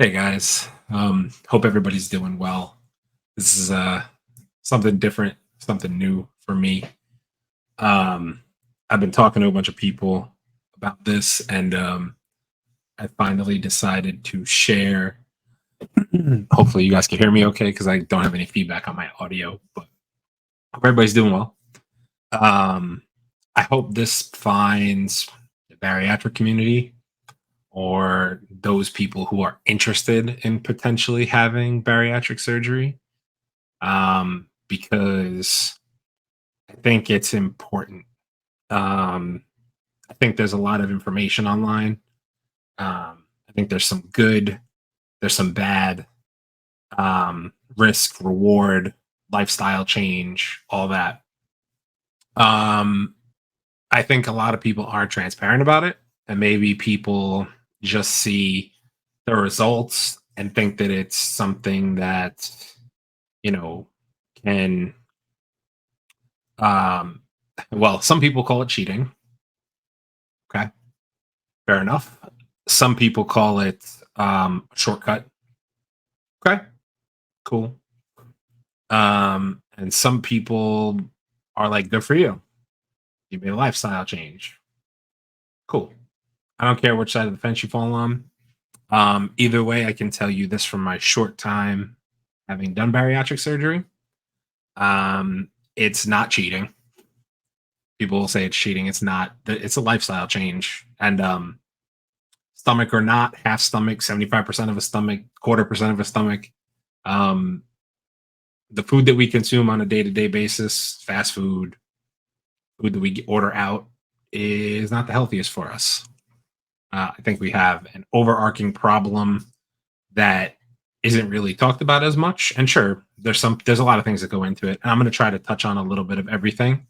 Hey guys, hope everybody's doing well. This is something different, something new for me. Um, I've been talking to a bunch of people about this, and I finally decided to share. Hopefully, you guys can hear me okay because I don't have any feedback on my audio. But hope everybody's doing well. Um, I hope this finds the bariatric community or those people who are interested in potentially having bariatric surgery because I think it's important. Um, I think there's a lot of information online. I think there's some good, there's some bad, risk, reward, lifestyle change, all that. Um, I think a lot of people aren't transparent about it, and maybe people just see the results and think that it's something that you know can um well, some people call it cheating. Okay, fair enough. Some people call it a shortcut. Okay, cool. And some people are like, good for you. You made a lifestyle change. Cool. I don't care which side of the fence you fall on. Either way, I can tell you this from my short time having done bariatric surgery. It's not cheating. People will say it's cheating. It's not. It's a lifestyle change. And stomach or not, half stomach, 75% of a stomach, quarter% of a stomach. Um, the food that we consume on a day-to-day basis, fast food, food that we order out, is not the healthiest for us. I think we have an overarching problem that isn't really talked about as much. And sure, there's a lot of things that go into it. And I'm going to try to touch on a little bit of everything.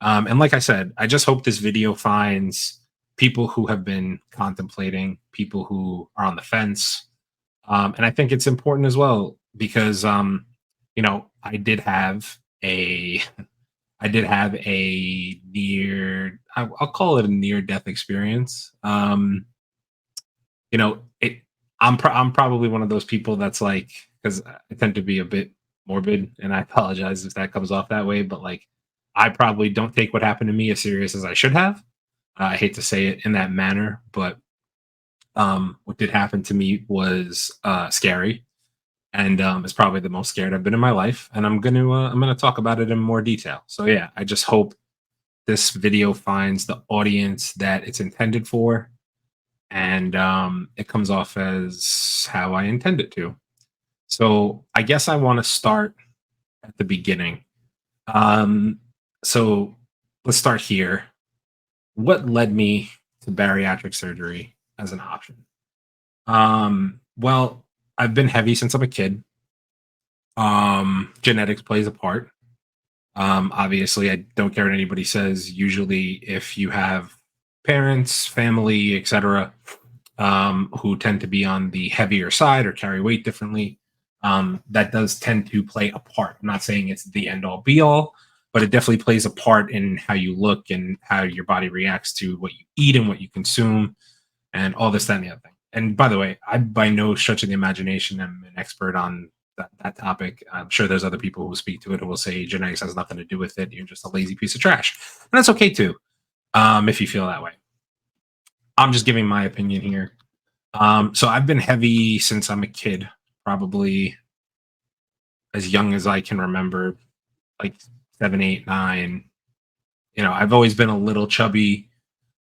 And like I said, I just hope this video finds people who have been contemplating, people who are on the fence. And I think it's important as well because I did have a I did have a I'll call it a near death experience. It I'm probably one of those people that's like, because I tend to be a bit morbid, and I apologize if that comes off that way, but like I probably don't take what happened to me as serious as I should have. I hate to say it in that manner, but what did happen to me was scary, and it's probably the most scared I've been in my life. And I'm gonna talk about it in more detail. So yeah, I just hope this video finds the audience that it's intended for, and it comes off as how I intend it to. So I guess I want to start at the beginning. Um, so let's start here. What led me to bariatric surgery as an option? Well, I've been heavy since I'm a kid. Genetics plays a part. Obviously, I don't care what anybody says. Usually, if you have parents, family, etc., who tend to be on the heavier side or carry weight differently, that does tend to play a part. I'm not saying it's the end all be all, but it definitely plays a part in how you look and how your body reacts to what you eat and what you consume and all this, that, and the other thing. And by the way, I by no stretch of the imagination am an expert on that topic. I'm sure there's other people who speak to it who will say genetics has nothing to do with it. You're just a lazy piece of trash. And that's okay too, if you feel that way. I'm just giving my opinion here. So I've been heavy since I'm a kid, probably as young as I can remember, like 7, 8, 9. I've always been a little chubby.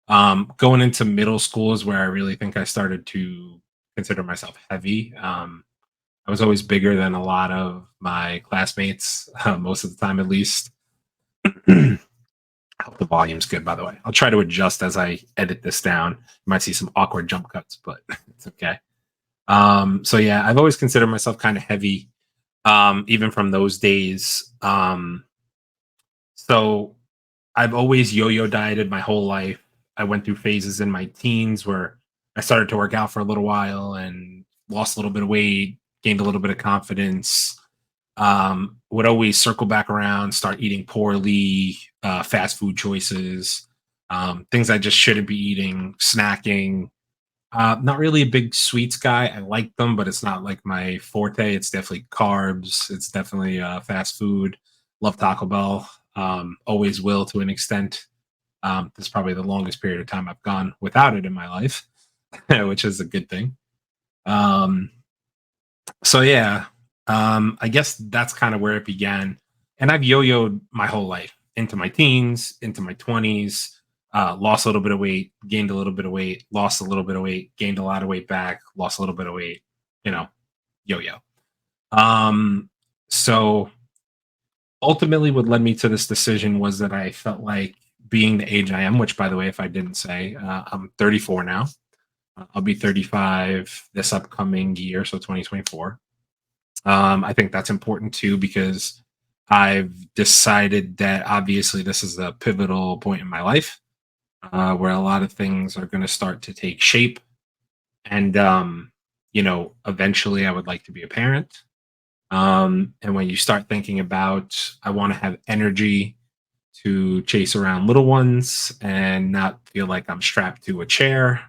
Going into middle school is where I really think I started to consider myself heavy. I was always bigger than a lot of my classmates, most of the time at least. I hope the volume's good, by the way. I'll try to adjust as I edit this down. You might see some awkward jump cuts, but it's okay. So yeah, I've always considered myself kind of heavy, even from those days. So I've always yo-yo dieted my whole life. I went through phases in my teens where I started to work out for a little while and lost a little bit of weight, gained a little bit of confidence. Would always circle back around, start eating poorly, fast food choices, things I just shouldn't be eating, snacking, Not really a big sweets guy. I like them, but it's not like my forte. It's definitely carbs. It's definitely fast food. Love Taco Bell. Always will to an extent. This is probably the longest period of time I've gone without it in my life, which is a good thing. Um, so yeah, I guess that's kind of where it began. And I've yo-yoed my whole life into my teens, into my 20s, lost a little bit of weight, gained a little bit of weight, lost a little bit of weight, gained a lot of weight back, lost a little bit of weight, you know, yo-yo. Um, so ultimately what led me to this decision was that I felt like being the age I am, which by the way, if I didn't say, I'm 34 now. I'll be 35 this upcoming year, so 2024. I think that's important too because I've decided that obviously this is a pivotal point in my life where a lot of things are going to start to take shape. And, eventually I would like to be a parent. And when you start thinking about, I want to have energy to chase around little ones and not feel like I'm strapped to a chair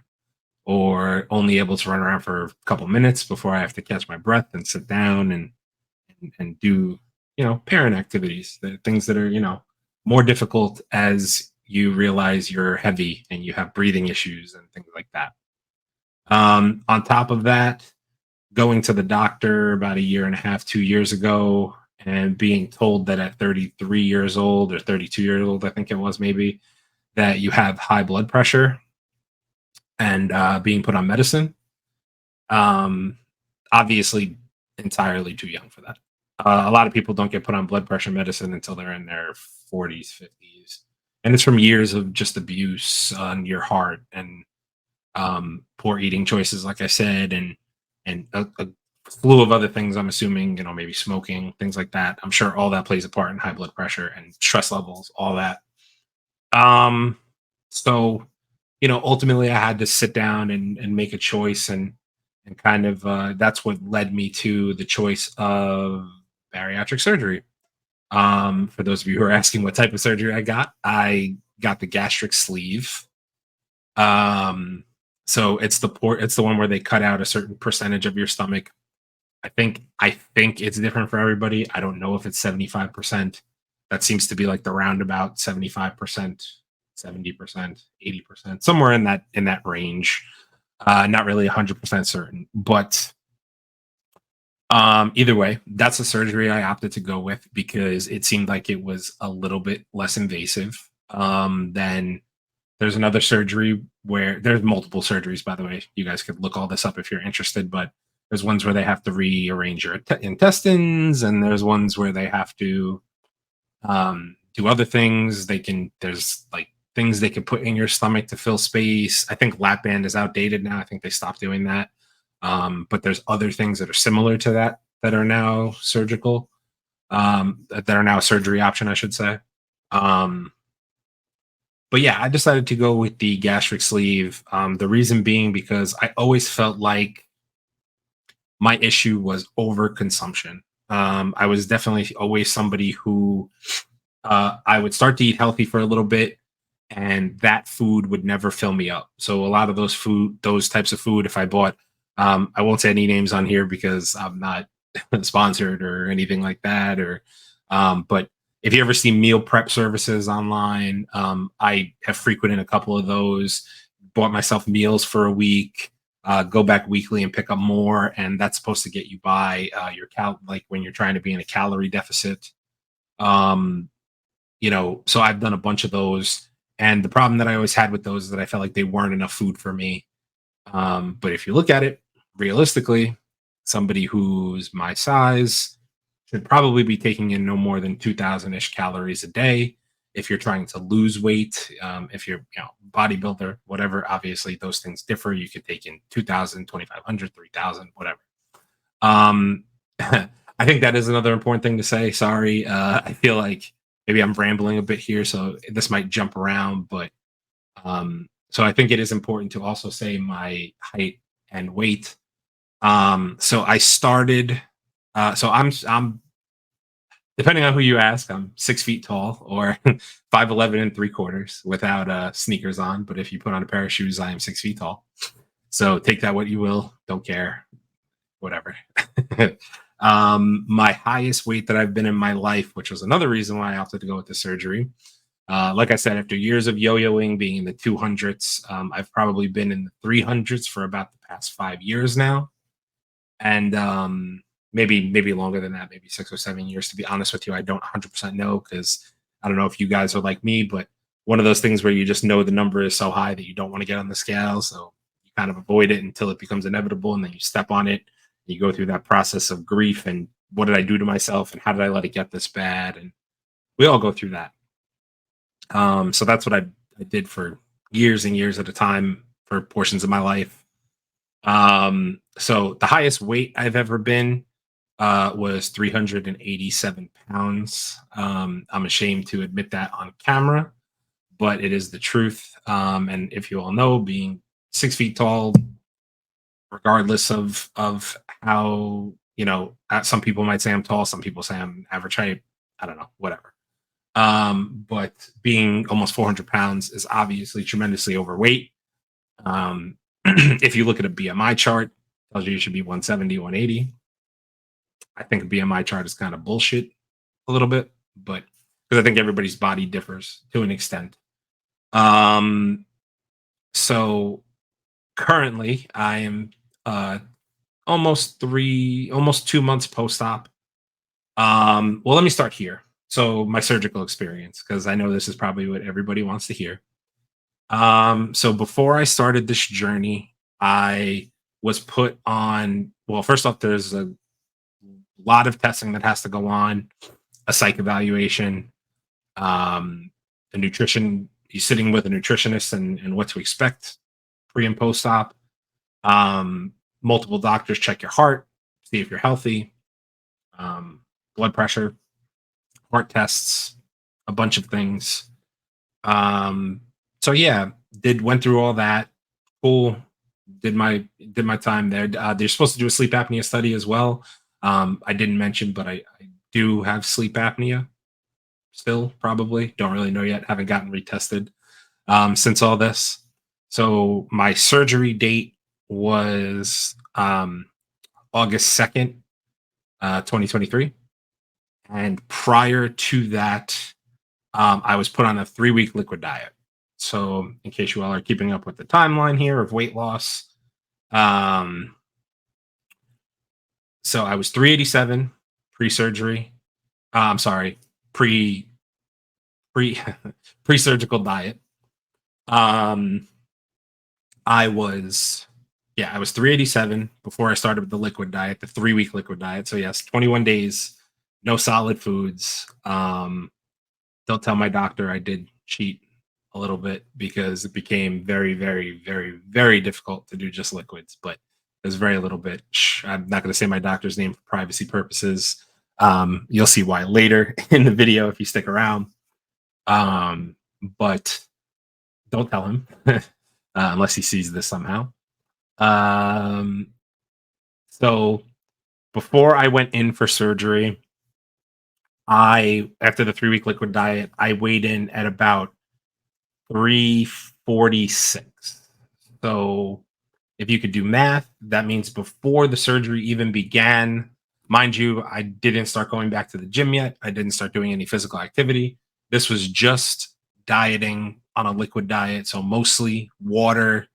or only able to run around for a couple minutes before I have to catch my breath and sit down and do parent activities, the things that are more difficult as you realize you're heavy and you have breathing issues and things like that. On top of that, going to the doctor about a year and a half, 2 years ago, and being told that at 33 years old or 32 years old, I think it was maybe, that you have high blood pressure and being put on medicine. Um, Obviously, entirely too young for that. A lot of people don't get put on blood pressure medicine until they're in their 40s, 50s. And it's from years of just abuse on your heart and poor eating choices, like I said, and a slew of other things. I'm assuming, maybe smoking, things like that. I'm sure all that plays a part in high blood pressure and stress levels, all that. Um, so, ultimately, I had to sit down and make a choice, and kind of that's what led me to the choice of bariatric surgery. For those of you who are asking what type of surgery I got the gastric sleeve. Um, so it's the one where they cut out a certain percentage of your stomach. I think it's different for everybody. I don't know if it's 75%. That seems to be like the roundabout 75%, 70%, 80%, somewhere in that range. Not really 100% certain, but either way, that's the surgery I opted to go with because it seemed like it was a little bit less invasive than there's another surgery where there's multiple surgeries, by the way. You guys could look all this up if you're interested, but there's ones where they have to rearrange your intestines, and there's ones where they have to do other things. There's like things they could put in your stomach to fill space. I think lap band is outdated now. I think they stopped doing that. But there's other things that are similar to that that are now surgical, that are now a surgery option, I should say. Um, but yeah, I decided to go with the gastric sleeve. The reason being because I always felt like my issue was overconsumption. I was definitely always somebody who I would start to eat healthy for a little bit, and that food would never fill me up. So a lot of those types of food, if I bought, I won't say any names on here because I'm not sponsored or anything like that. But if you ever see meal prep services online, I have frequented a couple of those. Bought myself meals for a week. Go back weekly and pick up more, and that's supposed to get you by your like when you're trying to be in a calorie deficit. Um, so I've done a bunch of those. And the problem that I always had with those is that I felt like they weren't enough food for me. But if you look at it realistically, somebody who's my size should probably be taking in no more than 2,000 ish calories a day. If you're trying to lose weight, if you're, bodybuilder, whatever, obviously those things differ. You could take in 2,000, 2,500, 3,000, whatever. Um, I think that is another important thing to say. Sorry. I feel like maybe I'm rambling a bit here, so this might jump around, but so I think it is important to also say my height and weight. So I started. So I'm depending on who you ask, I'm 6 feet tall or 5'11" and 3/4 without sneakers on. But if you put on a pair of shoes, I am 6 feet tall. So take that what you will. Don't care. Whatever. My highest weight that I've been in my life, which was another reason why I opted to go with the surgery. Like I said, after years of yo-yoing, being in the 200s, I've probably been in the 300s for about the past 5 years now, and maybe longer than that, maybe 6 or 7 years. To be honest with you, I don't 100% know because I don't know if you guys are like me, but one of those things where you just know the number is so high that you don't want to get on the scale, so you kind of avoid it until it becomes inevitable, and then you step on it. You go through that process of grief and what did I do to myself, and how did I let it get this bad, and we all go through that. So that's what I did for years and years at a time for portions of my life. So the highest weight I've ever been was 387 pounds. I'm ashamed to admit that on camera, but it is the truth. And if you all know, being 6 feet tall, regardless of how some people might say I'm tall, some people say I'm average height. I don't know, whatever. But being almost 400 pounds is obviously tremendously overweight. If you look at a BMI chart, it tells you should be 170, 180. I think a BMI chart is kind of bullshit a little bit, but because I think everybody's body differs to an extent. Um, so currently I am uh almost 2 months post-op. Well, let me start here. So my surgical experience, because I know this is probably what everybody wants to hear. So before I started this journey, I was put on, well, first off, there's a lot of testing that has to go on, a psych evaluation, um, a nutrition, you sitting with a nutritionist and what to expect pre and post op. Um, Multiple doctors check your heart, see if you're healthy, um, blood pressure, heart tests, a bunch of things. Um, so yeah, did went through all that. Cool. Did my time there. They're supposed to do a sleep apnea study as well. I didn't mention, but I do have sleep apnea still. Probably don't really know yet. Haven't gotten retested since all this. So my surgery date was August 2nd, 2023, and prior to that, I was put on a 3 week liquid diet. So, in case you all are keeping up with the timeline here of weight loss, um, so I was 387 pre surgery. I'm sorry, pre pre pre surgical diet. Um, I was yeah, I was 387 before I started with the liquid diet, the 3 week liquid diet. So yes, 21 days, no solid foods. Don't tell my doctor I did cheat a little bit because it became very, very, very, very difficult to do just liquids. But there's very little bit. I'm not going to say my doctor's name for privacy purposes. You'll see why later in the video if you stick around. But don't tell him unless he sees this somehow. Um, so before I went in for surgery, after the 3 week liquid diet, I weighed in at about 346. So if you could do math, that means before the surgery even began, mind you, I didn't start going back to the gym yet. I didn't start doing any physical activity. This was just dieting on a liquid diet. So mostly water,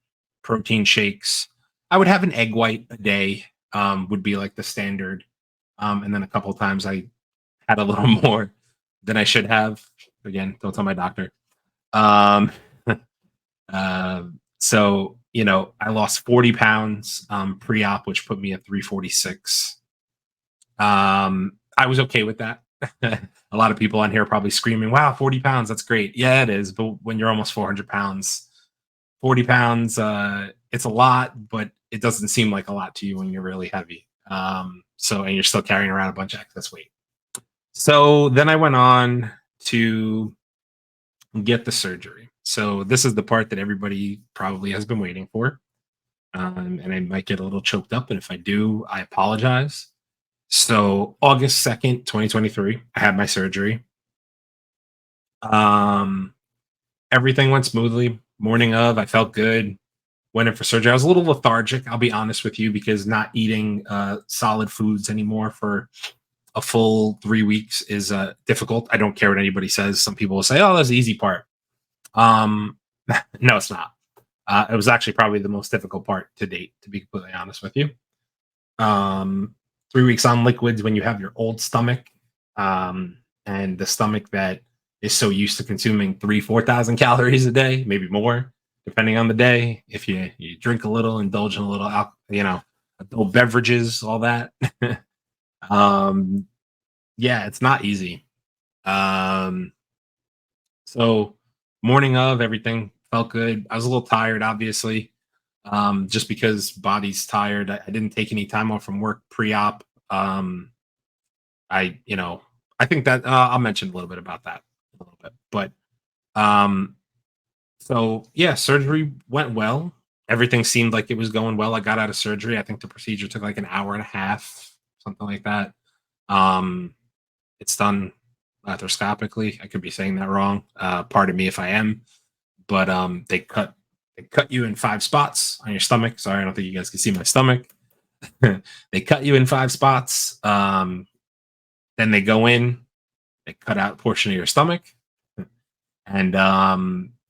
protein shakes. I would have an egg white a day, would be like the standard. And then a couple of times I had a little more than I should have. Again, don't tell my doctor. Um, uh, so I lost 40 pounds pre-op, which put me at 346. I was okay with that. A lot of people on here are probably screaming, "Wow, 40 pounds, that's great." Yeah, it is. But when you're almost 400 pounds, 40 pounds, it's a lot, but it doesn't seem like a lot to you when you're really heavy. And you're still carrying around a bunch of excess weight. So then I went on to get the surgery. So this is the part that everybody probably has been waiting for. And I might get a little choked up. And if I do, I apologize. So August 2nd, 2023, I had my surgery. Um, Everything went smoothly. Morning of, I felt good. went in for surgery. I was a little lethargic, I'll be honest with you, because not eating solid foods anymore for a full 3 weeks is difficult. I don't care what anybody says. Some people will say, "Oh, that's the easy part." Um, no, it's not. It was actually probably the most difficult part to date, to be completely honest with you. Um, 3 weeks on liquids when you have your old stomach, and the stomach that is so used to consuming 4,000 calories a day, maybe more, depending on the day. If you drink a little, indulge in a little, adult beverages, all that. um, yeah, it's not easy. Um, so morning of, everything felt good. I was a little tired, obviously, just because body's tired. I didn't take any time off from work pre-op. I, you know, I think that I'll mention a little bit about that a little bit, but um, so yeah, surgery went well. Everything seemed like it was going well. I got out of surgery. I think the procedure took like an hour and a half, something like that. Um, it's done laparoscopically. I could be saying that wrong. Pardon me if I am, but they cut you in 5 spots on your stomach. Sorry, I don't think you guys can see my stomach. They cut you in 5 spots. Then they go in, they cut out a portion of your stomach, and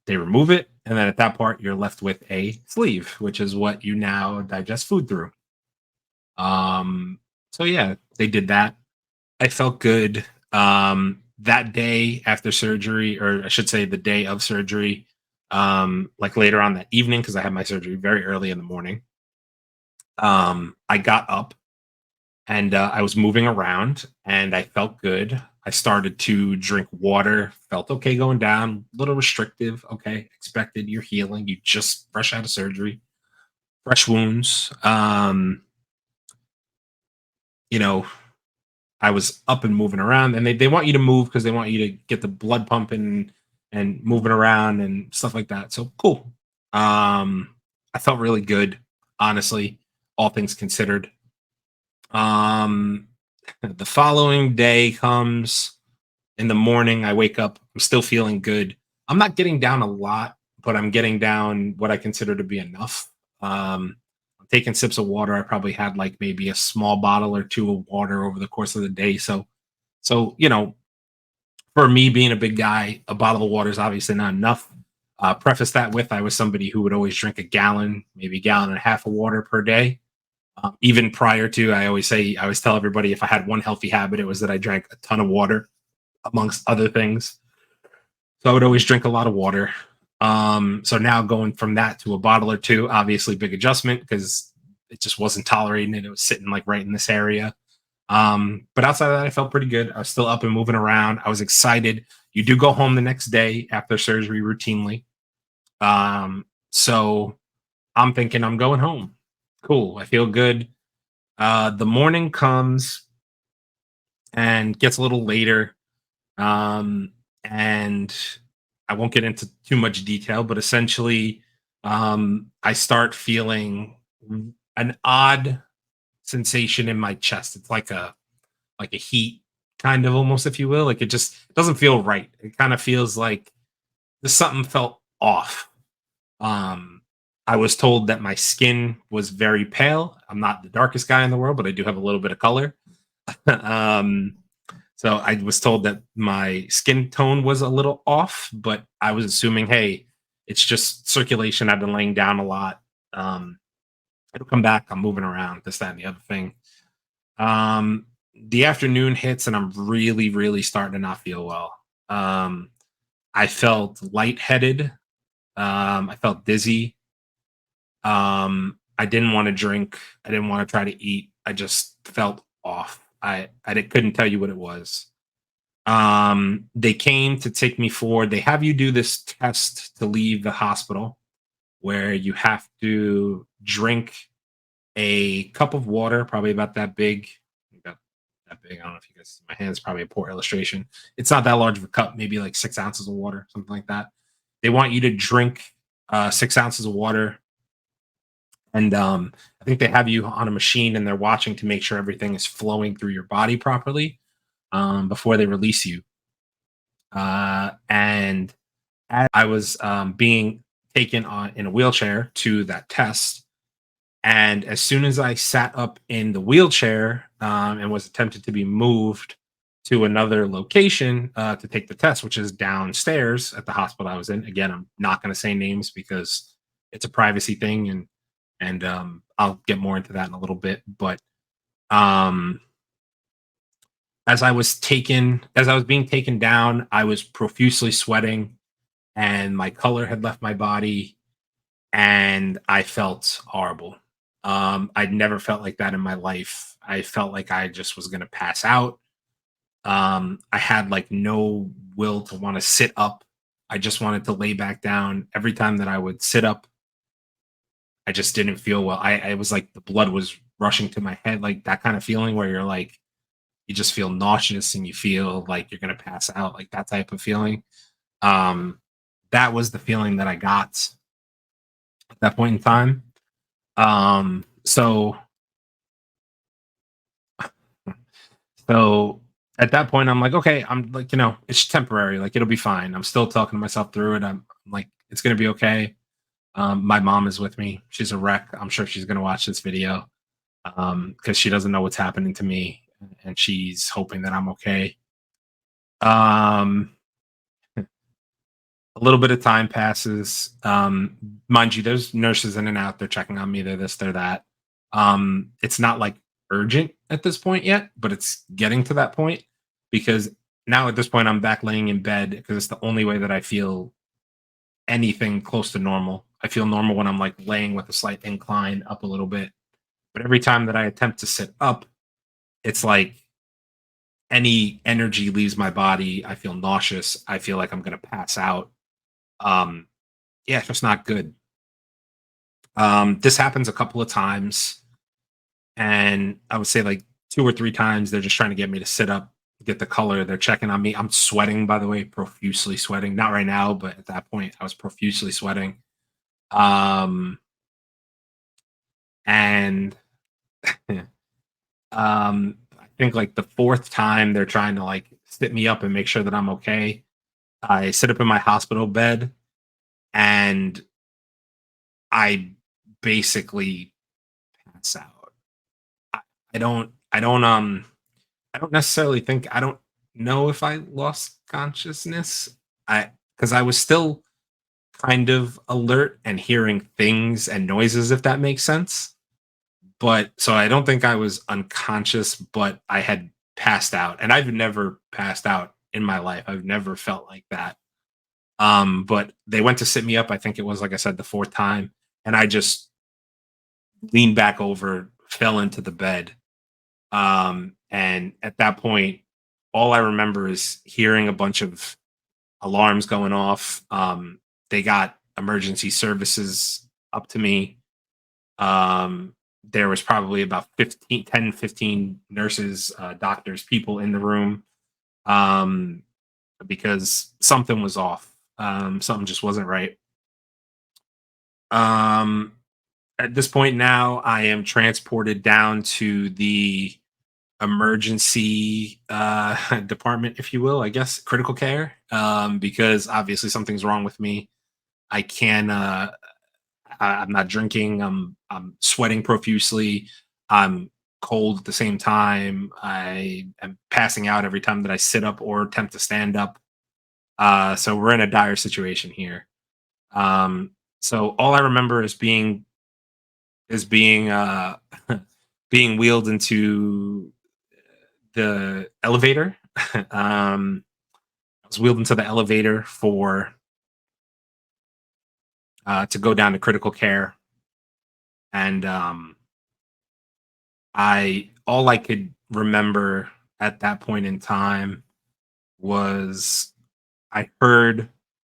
they remove it. And then at that part, you're left with a sleeve, which is what you now digest food through. Um, so yeah, they did that. I felt good. That day after surgery, or I should say the day of surgery, like later on that evening, because I had my surgery very early in the morning. I got up and I was moving around and I felt good. I started to drink water, felt okay going down, a little restrictive. Okay, expected. You're healing. You just fresh out of surgery, fresh wounds. You know, I was up and moving around, and they want you to move because they want you to get the blood pumping and moving around and stuff like that. So cool. I felt really good, honestly, all things considered. Um, the following day comes in the morning. I wake up. I'm still feeling good. I'm not getting down a lot, but I'm getting down what I consider to be enough. I'm taking sips of water. I probably had like maybe a small bottle or two of water over the course of the day. So for me being a big guy, a bottle of water is obviously not enough. Preface that with I was somebody who would always drink a gallon, maybe a gallon and a half of water per day. Even prior to, I always tell everybody if I had one healthy habit, it was that I drank a ton of water, amongst other things. So I would always drink a lot of water. So now going from that to a bottle or two, obviously big adjustment because it just wasn't tolerating it. It was sitting like right in this area. But outside of that, I felt pretty good. I was still up and moving around. I was excited. You do go home the next day after surgery routinely. So I'm thinking I'm going home. Cool. I feel good. The morning comes and gets a little later. Um, and I won't get into too much detail, but essentially, I start feeling an odd sensation in my chest. It's like a heat, kind of almost, if you will. Like it doesn't feel right. It kind of feels like there's something felt off. Um, I was told that my skin was very pale. I'm not the darkest guy in the world, but I do have a little bit of color. um, so I was told that my skin tone was a little off, but I was assuming, hey, it's just circulation. I've been laying down a lot. Um, it'll come back. I'm moving around, this, that, and the other thing. Um, the afternoon hits, and I'm really, really starting to not feel well. Um, I felt lightheaded. I felt dizzy. I didn't want to drink. I didn't want to try to eat. I just felt off. Couldn't tell you what it was. They came to take me forward. They have you do this test to leave the hospital where you have to drink a cup of water, probably about that big. About that big. I don't know if you guys see my hands, probably a poor illustration. It's not that large of a cup, maybe like 6 ounces of water, something like that. They want you to drink 6 ounces of water. And I think they have you on a machine and they're watching to make sure everything is flowing through your body properly before they release you. And as I was being taken on in a wheelchair to that test. And as soon as I sat up in the wheelchair, and was attempted to be moved to another location to take the test, which is downstairs at the hospital I was in. Again, I'm not going to say names because it's a privacy thing, and I'll get more into that in a little bit. But um, as I was being taken down, I was profusely sweating, and my color had left my body, and I felt horrible. I'd never felt like that in my life. I felt like I just was going to pass out. I had like no will to want to sit up. I just wanted to lay back down. Every time that I would sit up, I just didn't feel well. I was like the blood was rushing to my head, like that kind of feeling where you're like, you just feel nauseous and you feel like you're going to pass out, like that type of feeling. Um, that was the feeling that I got at that point in time. So so at that point, I'm like, okay, I'm like, it's temporary. Like it'll be fine. I'm still talking to myself through it. I'm like, it's gonna be okay. My mom is with me. She's a wreck. I'm sure she's gonna watch this video because she doesn't know what's happening to me, and she's hoping that I'm okay. Um, a little bit of time passes. Mind you, there's nurses in and out. They're checking on me. They're this, they're that. It's not like urgent at this point yet, but it's getting to that point because now at this point I'm back laying in bed because it's the only way that I feel anything close to normal. I feel normal when I'm like laying with a slight incline up a little bit. But every time that I attempt to sit up, it's like any energy leaves my body. I feel nauseous. I feel like I'm going to pass out. Um, yeah, it's just not good. This happens a couple of times, and I would say like two or three times they're just trying to get me to sit up, get the color. They're checking on me. I'm sweating, by the way, profusely sweating. Not right now, but at that point, I was profusely sweating. Um, and I think like the fourth time they're trying to like sit me up and make sure that I'm okay. I sit up in my hospital bed, and I basically pass out. I, I don't necessarily think I don't know if I lost consciousness. Because I was still kind of alert and hearing things and noises, if that makes sense. But so I don't think I was unconscious, but I had passed out. And I've never passed out in my life. I've never felt like that. But they went to sit me up. I think it was like I said, the fourth time, and I just leaned back over, fell into the bed. And at that point, all I remember is hearing a bunch of alarms going off. They got emergency services up to me. Um, there was probably about 15, 10, 15 nurses, doctors, people in the room um, because something was off. Something just wasn't right. Um, at this point now, I am transported down to the emergency department, if you will, I guess, critical care, because obviously something's wrong with me. I can I'm not drinking. I'm sweating profusely. I'm cold at the same time. I am passing out every time that I sit up or attempt to stand up. So we're in a dire situation here. Um, so all I remember is being being wheeled into the elevator. I was wheeled into the elevator for to go down to critical care, and I all I could remember at that point in time was I heard,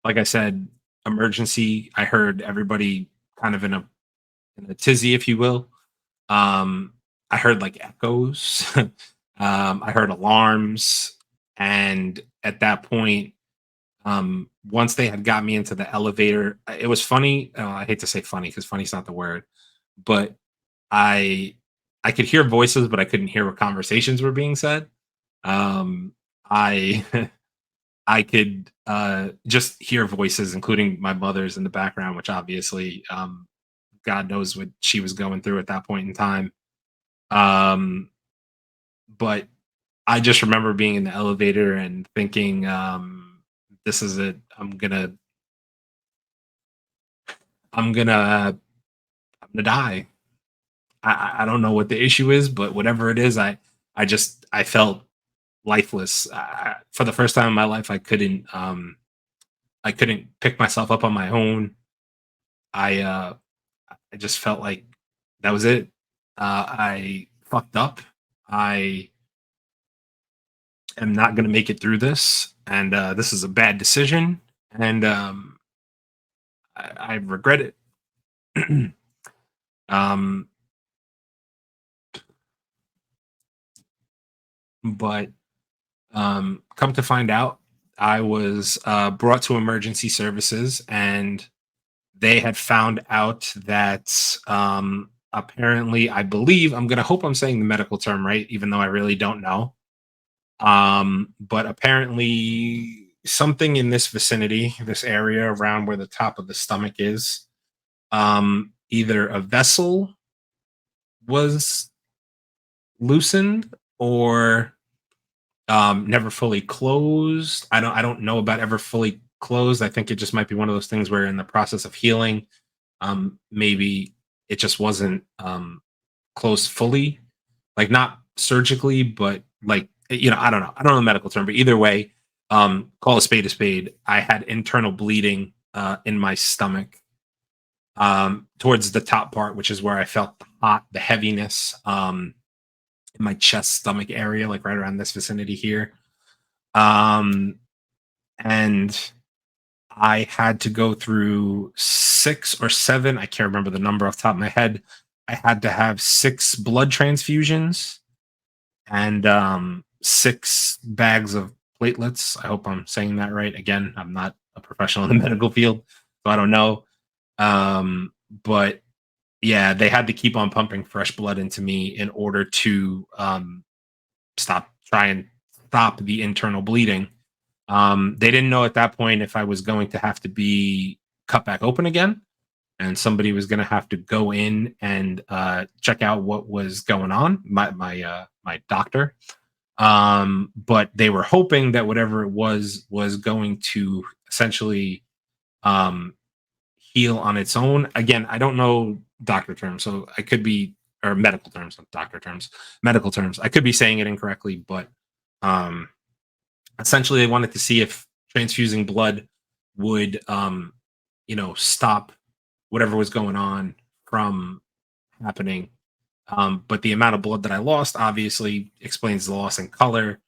like I said, emergency. I heard everybody kind of in a tizzy, if you will. Um, I heard like echoes. I heard alarms, and at that point, once they had got me into the elevator, it was funny. I hate to say funny because funny's not the word, but I I could hear voices, but I couldn't hear what conversations were being said. Um, I I could just hear voices, including my mother's in the background, which obviously, God knows what she was going through at that point in time. Um, but I just remember being in the elevator and thinking, "This is it. I'm gonna, I'm gonna die." I don't know what the issue is, but whatever it is, I felt lifeless. For the first time in my life, I couldn't pick myself up on my own. I uh, I just felt like that was it. I fucked up. I am not going to make it through this, and this is a bad decision, and I regret it. um, but come to find out, I was brought to emergency services, and they had found out that apparently, I believe, I'm going to hope I'm saying the medical term right, even though I really don't know. But apparently, something in this vicinity, this area around where the top of the stomach is, either a vessel was loosened or never fully closed. I don't know about ever fully closed. I think it just might be one of those things where in the process of healing, maybe it just wasn't closed fully, like not surgically, but like I don't know the medical term, but either way, call a spade a spade. I had internal bleeding in my stomach, towards the top part, which is where I felt the heaviness, in my chest stomach area, like right around this vicinity here. Um, and I had to go through 6 or 7. I can't remember the number off the top of my head. I had to have 6 blood transfusions and 6 bags of platelets. I hope I'm saying that right. Again, I'm not a professional in the medical field, so I don't know. But yeah, they had to keep on pumping fresh blood into me in order to try and stop the internal bleeding. They didn't know at that point if I was going to have to be cut back open again, and somebody was going to have to go in and check out what was going on. My doctor, but they were hoping that whatever it was going to essentially um, heal on its own. Again, I don't know doctor terms, so I could be or medical terms, not doctor terms, medical terms. I could be saying it incorrectly, but um, essentially, they wanted to see if transfusing blood would, stop whatever was going on from happening. But the amount of blood that I lost obviously explains the loss in color,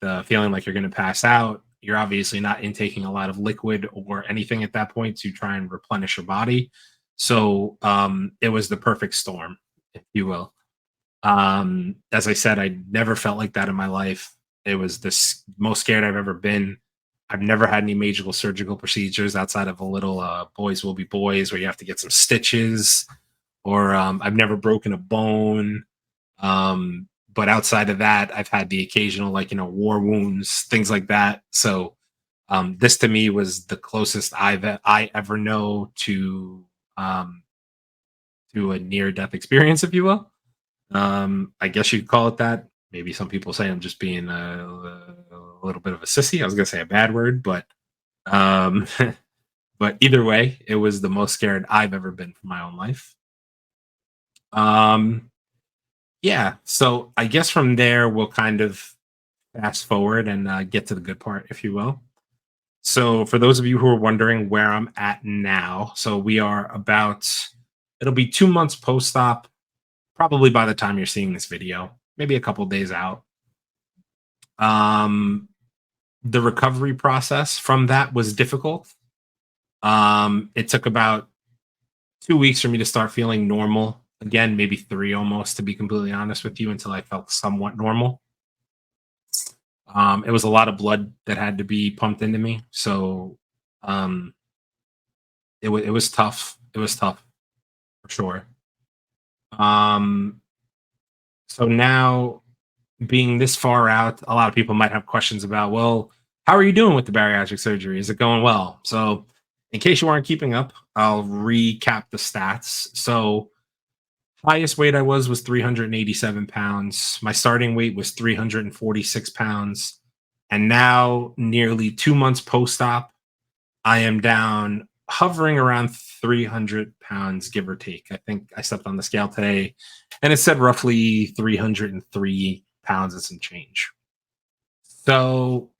the feeling like you're going to pass out. You're obviously not intaking a lot of liquid or anything at that point to try and replenish your body. So it was the perfect storm, if you will. As I said, I never felt like that in my life. It was the most scared I've ever been. I've never had any major surgical procedures outside of a little boys will be boys where you have to get some stitches, or I've never broken a bone. But outside of that, I've had the occasional, like, war wounds, things like that. So this to me was the closest I ever know um, to a near death experience, if you will. I guess you'd call it that. Maybe some people say I'm just being a little bit of a sissy. I was gonna say a bad word, but um, but either way, it was the most scared I've ever been for my own life. Um, yeah. So I guess from there we'll kind of fast forward and get to the good part, if you will. So for those of you who are wondering where I'm at now, so we are about. It'll be 2 months post-op, probably by the time you're seeing this video, maybe a couple days out. Um, the recovery process from that was difficult. It took about 2 weeks for me to start feeling normal again, maybe 3 almost, to be completely honest with you, until I felt somewhat normal. It was a lot of blood that had to be pumped into me, so um, it was tough. It was tough for sure. Um, so now being this far out, a lot of people might have questions about, well, How are you doing with the bariatric surgery? Is it going well? So, in case you aren't keeping up, I'll recap the stats. So, highest weight I was 387 pounds. My starting weight was 346 pounds. And now, nearly 2 months post op, I am down hovering around 300 pounds, give or take. I think I stepped on the scale today and it said roughly 303 pounds and some change. So,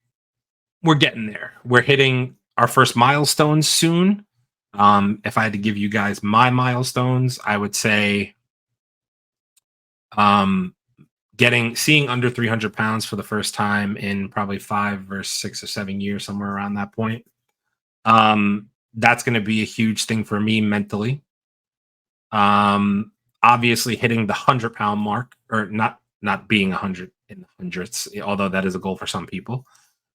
we're getting there. We're hitting our first milestones soon. If I had to give you guys my milestones, I would say um, getting seeing under 300 pounds for the first time in probably 5 or 6 or 7 years, somewhere around that point. That's going to be a huge thing for me mentally. Obviously, hitting the 100 pound mark, or not being 100 in the hundreds, although that is a goal for some people.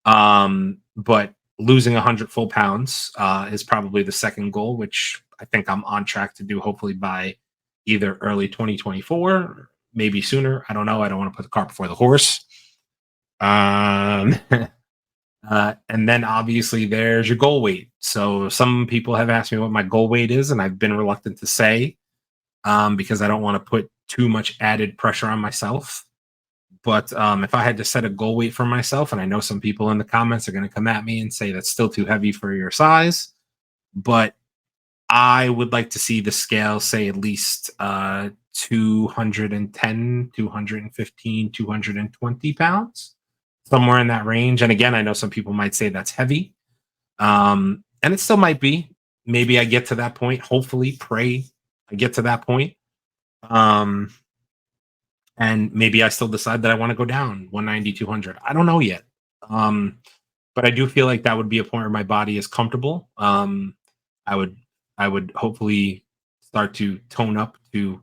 But losing 100 full pounds is probably the second goal, which I think I'm on track to do hopefully by either early 2024, maybe sooner. I don't know. I don't want to put the cart before the horse. Um, and then obviously there's your goal weight. So some people have asked me what my goal weight is, and I've been reluctant to say because I don't want to put too much added pressure on myself. But if I had to set a goal weight for myself, and I know some people in the comments are going to come at me and say that's still too heavy for your size, but I would like to see the scale say at least 210, 215, 220 pounds, somewhere in that range. And again, I know some people might say that's heavy, and it still might be. Maybe I get to that point. Hopefully, pray I get to that point. Um, and maybe I still decide that I want to go down 190, 200. I don't know yet. Um, but I do feel like that would be a point where my body is comfortable. I would I would hopefully start to tone up to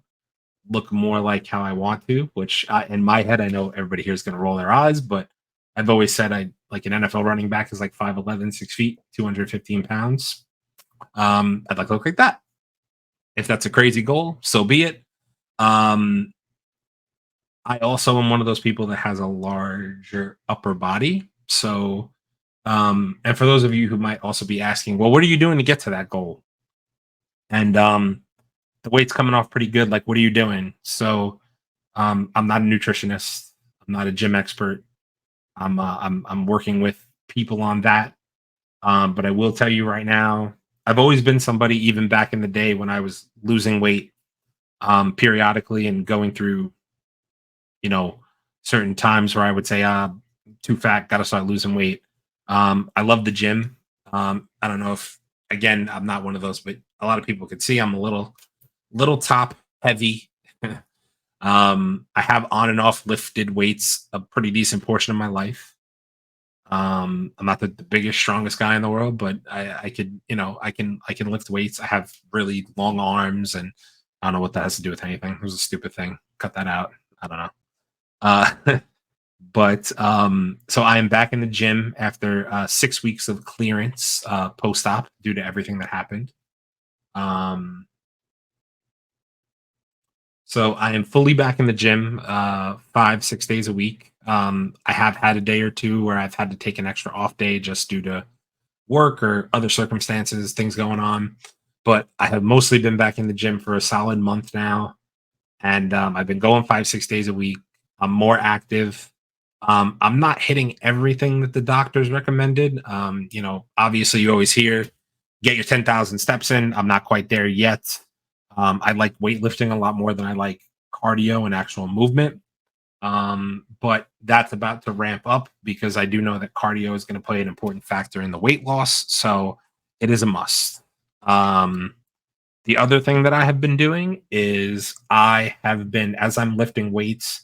look more like how I want to, which in my head I know everybody here is going to roll their eyes, but I've always said I like an NFL running back is like 5'11", 6 feet, 215 pounds. I'd like to look like that. If that's a crazy goal, so be it. Um, I also am one of those people that has a larger upper body. So, and for those of you who might also be asking, well, what are you doing to get to that goal? And the weight's coming off pretty good. Like, what are you doing? So, I'm not a nutritionist. I'm not a gym expert. I'm working with people on that. But I will tell you right now, I've always been somebody, even back in the day when I was losing weight periodically and going through you know, certain times where I would say, too fat, got to start losing weight. I love the gym. I don't know if, again, I'm not one of those, but a lot of people could see I'm a little top heavy. I have on and off lifted weights a pretty decent portion of my life. I'm not the biggest, strongest guy in the world, but I could, I can lift weights. I have really long arms, and I don't know what that has to do with anything. It was a stupid thing. Cut that out. I don't know. Uh, but so I am back in the gym after 6 weeks of clearance post op due to everything that happened. Um, so I am fully back in the gym 5, 6 days a week. I have had a day or two where I've had to take an extra off day just due to work or other circumstances, things going on. But I have mostly been back in the gym for a solid month now, and I've been going 5, 6 days a week. I'm more active. I'm not hitting everything that the doctors recommended. Obviously, you always hear get your 10,000 steps in. I'm not quite there yet. I like weightlifting a lot more than I like cardio and actual movement. But that's about to ramp up because I do know that cardio is going to play an important factor in the weight loss. So it is a must. Um, the other thing that I have been doing is I have been, as I'm lifting weights,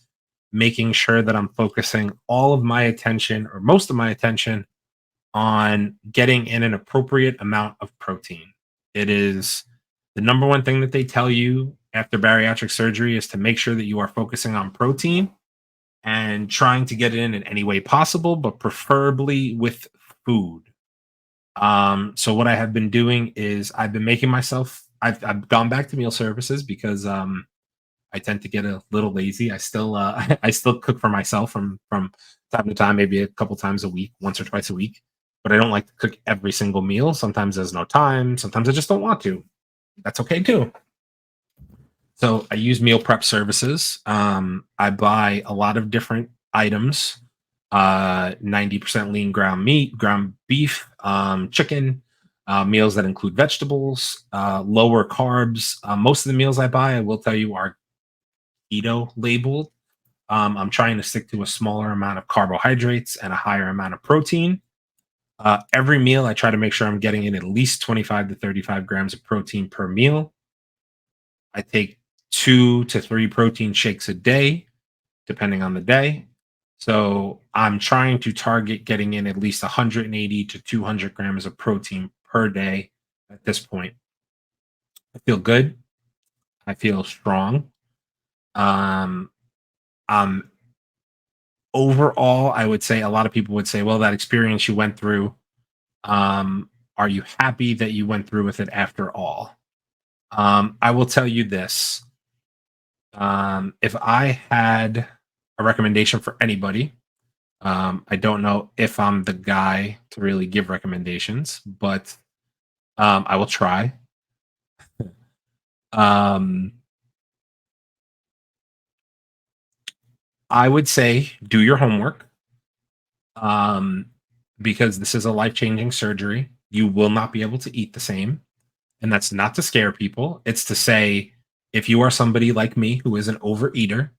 making sure that I'm focusing all of my attention or most of my attention on getting in an appropriate amount of protein. It is the number one thing that they tell you after bariatric surgery is to make sure that you are focusing on protein and trying to get it in any way possible, but preferably with food. So what I have been doing is I've been making myself. I've gone back to meal services because I tend to get a little lazy. I still I still cook for myself from time to time, maybe a couple times a week, once or twice a week. But I don't like to cook every single meal. Sometimes there's no time. Sometimes I just don't want to. That's okay too. So I use meal prep services. I buy a lot of different items. 90% lean ground meat, ground beef, chicken, meals that include vegetables, lower carbs. Most of the meals I buy, I will tell you, are keto labeled. I'm trying to stick to a smaller amount of carbohydrates and a higher amount of protein. Every meal, I try to make sure I'm getting in at least 25 to 35 grams of protein per meal. I take 2 to 3 protein shakes a day, depending on the day. So I'm trying to target getting in at least 180 to 200 grams of protein per day at this point. I feel good. I feel strong. Um, um, Overall, I would say a lot of people would say, well, that experience you went through, um, are you happy that you went through with it after all? I will tell you this. If I had a recommendation for anybody, I don't know if I'm the guy to really give recommendations, but I will try. Um, I would say do your homework, um, because this is a life changing surgery. You will not be able to eat the same. And that's not to scare people. It's to say, if you are somebody like me who is an overeater,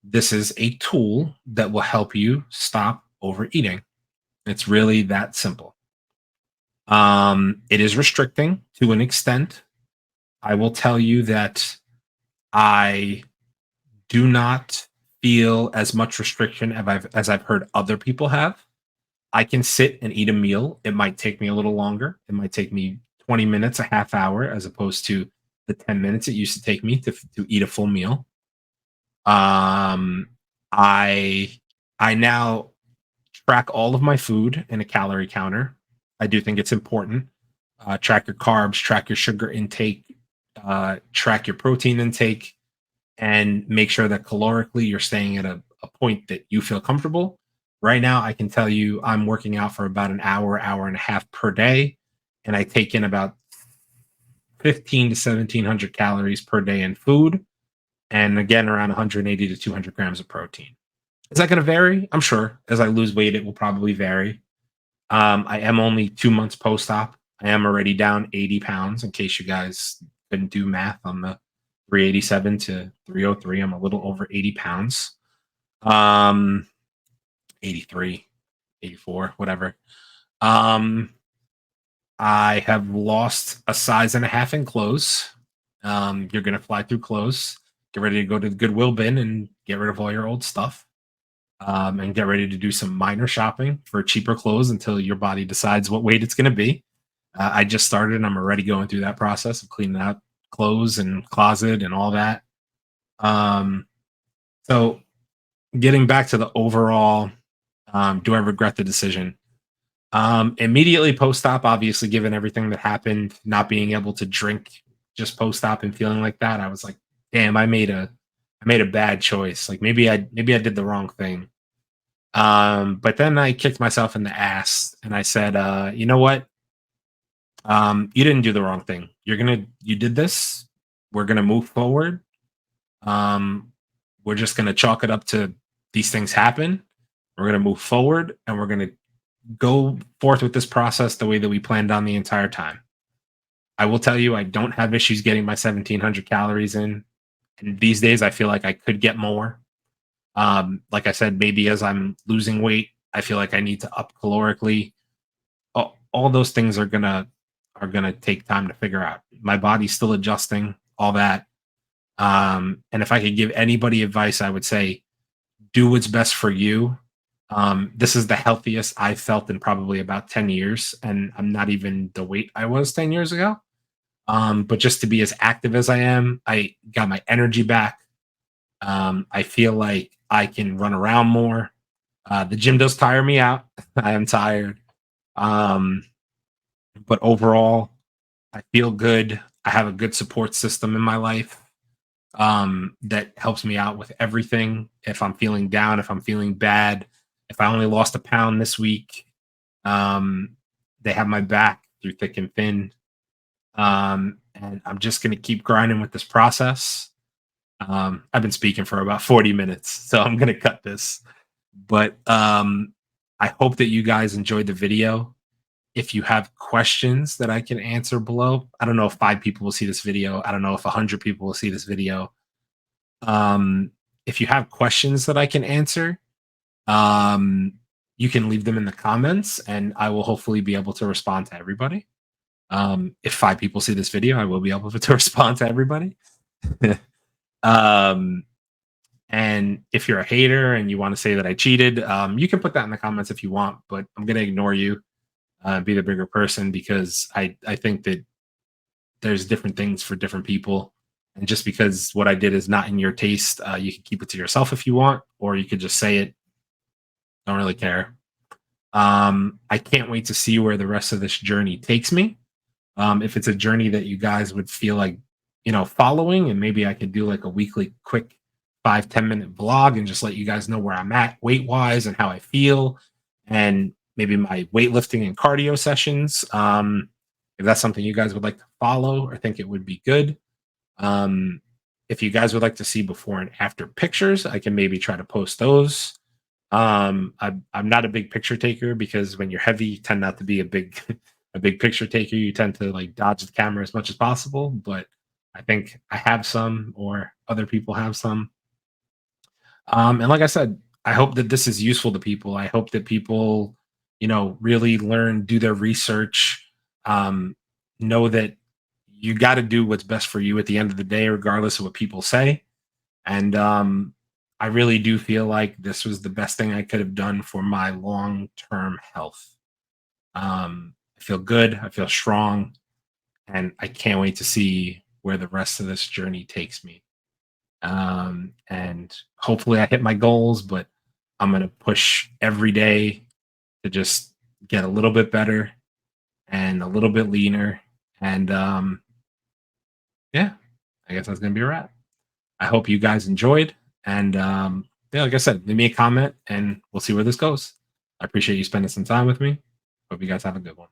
this is a tool that will help you stop overeating. It's really that simple. It is restricting to an extent. I will tell you that I do not feel as much restriction as I've heard other people have. I can sit and eat a meal. It might take me a little longer. It might take me 20 minutes, a half hour, as opposed to the 10 minutes it used to take me to eat a full meal. Um, I I now track all of my food in a calorie counter. I do think it's important. Track your carbs, track your sugar intake, track your protein intake, and make sure that calorically you're staying at a point that you feel comfortable. Right now, I can tell you I'm working out for about an hour, hour and a half per day, and I take in about 15 to 1700 calories per day in food, and again, around 180 to 200 grams of protein. Is that going to vary? I'm sure. As I lose weight, it will probably vary. I am only 2 months post op. I am already down 80 pounds, in case you guys couldn't do math on the 387 to 303. I'm a little over 80 pounds. Um, 83, 84, whatever. Um, I have lost a size and a half in clothes. You're going to fly through clothes. Get ready to go to the Goodwill bin and get rid of all your old stuff. And get ready to do some minor shopping for cheaper clothes until your body decides what weight it's going to be. I just started and I'm already going through that process of cleaning out clothes and closet and all that. Um, so getting back to the overall, do I regret the decision? Immediately post op, obviously, given everything that happened, not being able to drink just post op and feeling like that, I was like, damn, I made a bad choice. Like maybe I did the wrong thing. But then I kicked myself in the ass and I said, you know what? You didn't do the wrong thing. You did this. We're gonna move forward. Um, we're just gonna chalk it up to these things happen. We're gonna move forward and we're gonna go forth with this process the way that we planned on the entire time. I will tell you, I don't have issues getting my 1700 calories in. And these days, I feel like I could get more. Like I said, maybe as I'm losing weight, I feel like I need to up calorically. All those things are gonna take time to figure out. My body's still adjusting, all that. And if I could give anybody advice, I would say do what's best for you. This is the healthiest I've felt in probably about 10 years, and I'm not even the weight I was 10 years ago. But just to be as active as I am, I got my energy back. I feel like I can run around more. The gym does tire me out. I am tired. Um, but overall, I feel good. I have a good support system in my life. that helps me out with everything. If I'm feeling down, if I'm feeling bad, if I only lost a pound this week, um, they have my back through thick and thin. And I'm just going to keep grinding with this process. I've been speaking for about 40 minutes, so I'm going to cut this. But I hope that you guys enjoyed the video. If you have questions that I can answer below, I don't know if 5 people will see this video. I don't know if 100 people will see this video. Um, if you have questions that I can answer, um, you can leave them in the comments, and I will hopefully be able to respond to everybody. If 5 people see this video, I will be able to respond to everybody. um, and if you're a hater and you want to say that I cheated, you can put that in the comments if you want, but I'm going to ignore you, be the bigger person, because I think that there's different things for different people. And just because what I did is not in your taste, you can keep it to yourself if you want, or you could just say it. Don't really care. I can't wait to see where the rest of this journey takes me. If it's a journey that you guys would feel like, following, and maybe I could do like a weekly quick 5-10 minute vlog and just let you guys know where I'm at weight wise and how I feel, and maybe my weightlifting and cardio sessions. If that's something you guys would like to follow or think it would be good. Um, if you guys would like to see before and after pictures, I can maybe try to post those. I'm not a big picture taker, because when you're heavy, you tend not to be a big a big picture taker. You tend to like dodge the camera as much as possible. But I think I have some, or other people have some. And like I said, I hope that this is useful to people. I hope that people, really learn, do their research, um, know that you got to do what's best for you at the end of the day, regardless of what people say. And I really do feel like this was the best thing I could have done for my long term health. I feel good. I feel strong. And I can't wait to see where the rest of this journey takes me. And hopefully I hit my goals, but I'm going to push every day to just get a little bit better and a little bit leaner. And yeah, I guess that's going to be a wrap. I hope you guys enjoyed. And yeah, like I said, leave me a comment and we'll see where this goes. I appreciate you spending some time with me. Hope you guys have a good one.